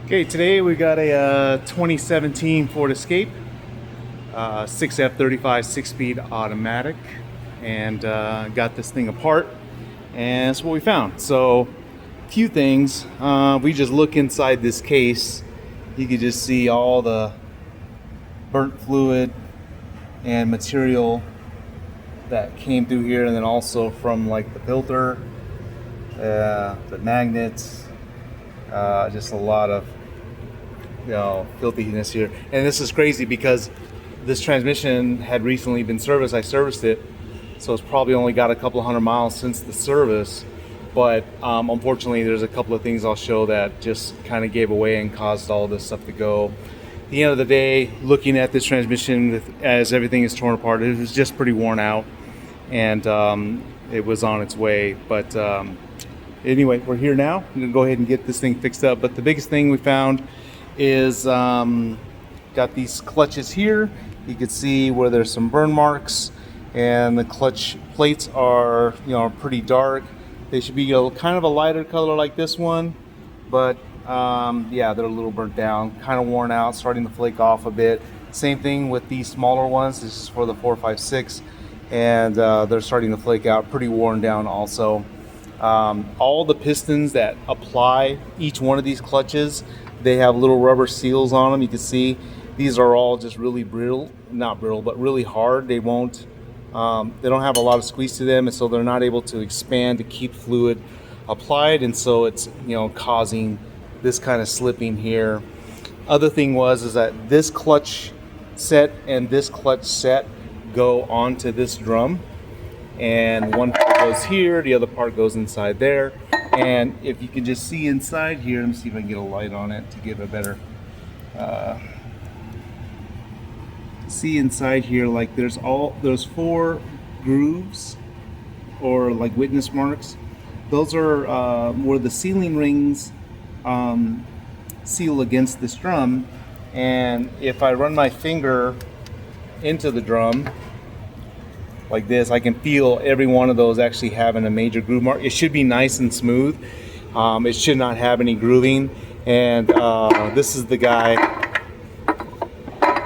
Okay, today we got a 2017 Ford Escape, 6F35 6-speed automatic, and got this thing apart, and that's what we found. So, few things. We just look inside this case, you can just see all the burnt fluid and material that came through here, and then also from like the filter, the magnets, just a lot of filthiness here. And this is crazy because this transmission had recently been serviced. I serviced it, so it's probably only got a couple of 100 miles since the service, but unfortunately there's a couple of things I'll show that just kind of gave away and caused all this stuff to go. At the end of the day, looking at this transmission as everything is torn apart, it was just pretty worn out, and it was on its way. But anyway, we're here now. I'm gonna go ahead and get this thing fixed up. But the biggest thing we found is got these clutches here. You can see where there's some burn marks, and the clutch plates are pretty dark. They should be kind of a lighter color like this one, but yeah, they're a little burnt down, kind of worn out, starting to flake off a bit. Same thing with these smaller ones. This is for the 456, and they're starting to flake out, pretty worn down also. All the pistons that apply each one of these clutches, they have little rubber seals on them. You can see these are all just really brittle, not brittle, but really hard. They don't have a lot of squeeze to them, and so they're not able to expand to keep fluid applied, and so it's causing this kind of slipping here. Other thing is that this clutch set and this clutch set go onto this drum, and one part goes here, the other part goes inside there. And if you can just see inside here, let me see if I can get a light on it to give a better see inside here. Like there's 4 grooves, or like witness marks. Those are where the sealing rings seal against this drum, and if I run my finger into the drum like this, I can feel every one of those actually having a major groove mark. It should be nice and smooth. It should not have any grooving. And this is the guy.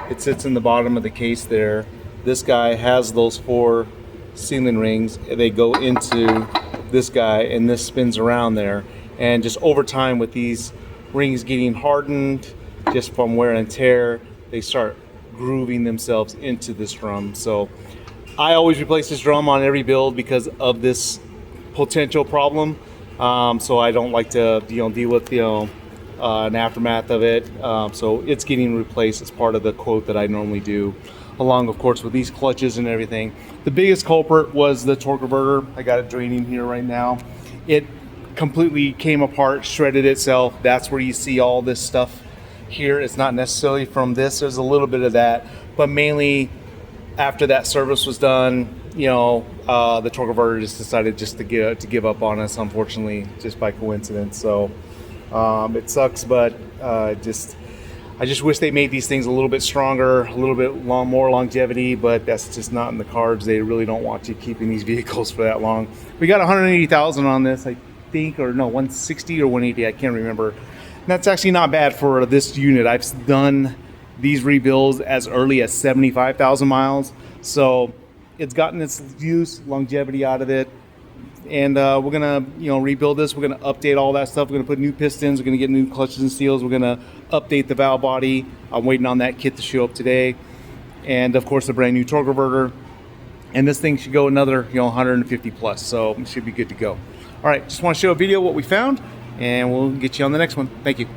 It sits in the bottom of the case there. This guy has those 4 sealing rings. They go into this guy, and this spins around there. And just over time, with these rings getting hardened just from wear and tear, they start grooving themselves into this drum. So I always replace this drum on every build because of this potential problem. So I don't like to deal with an aftermath of it. So it's getting replaced as part of the quote that I normally do, along of course with these clutches and everything. The biggest culprit was the torque converter. I got it draining here right now. It completely came apart, shredded itself. That's where you see all this stuff here. It's not necessarily from this. There's a little bit of that, but mainly after that service was done, the torque converter just decided to give up on us, unfortunately, just by coincidence. So it sucks, but I just wish they made these things a little bit stronger, a little bit more longevity, but that's just not in the cards. They really don't want you keeping these vehicles for that long. We got 180,000 on this, I think, or no, 160 or 180, I can't remember. And that's actually not bad for this unit. I've done these rebuilds as early as 75,000 miles, so it's gotten its use, longevity out of it. And we're gonna rebuild this. We're gonna update all that stuff. We're gonna put new pistons, we're gonna get new clutches and seals, we're gonna update the valve body. I'm waiting on that kit to show up today, and of course a brand new torque converter. And this thing should go another 150 plus, so it should be good to go. All right, just want to show a video of what we found, and we'll get you on the next one. Thank you.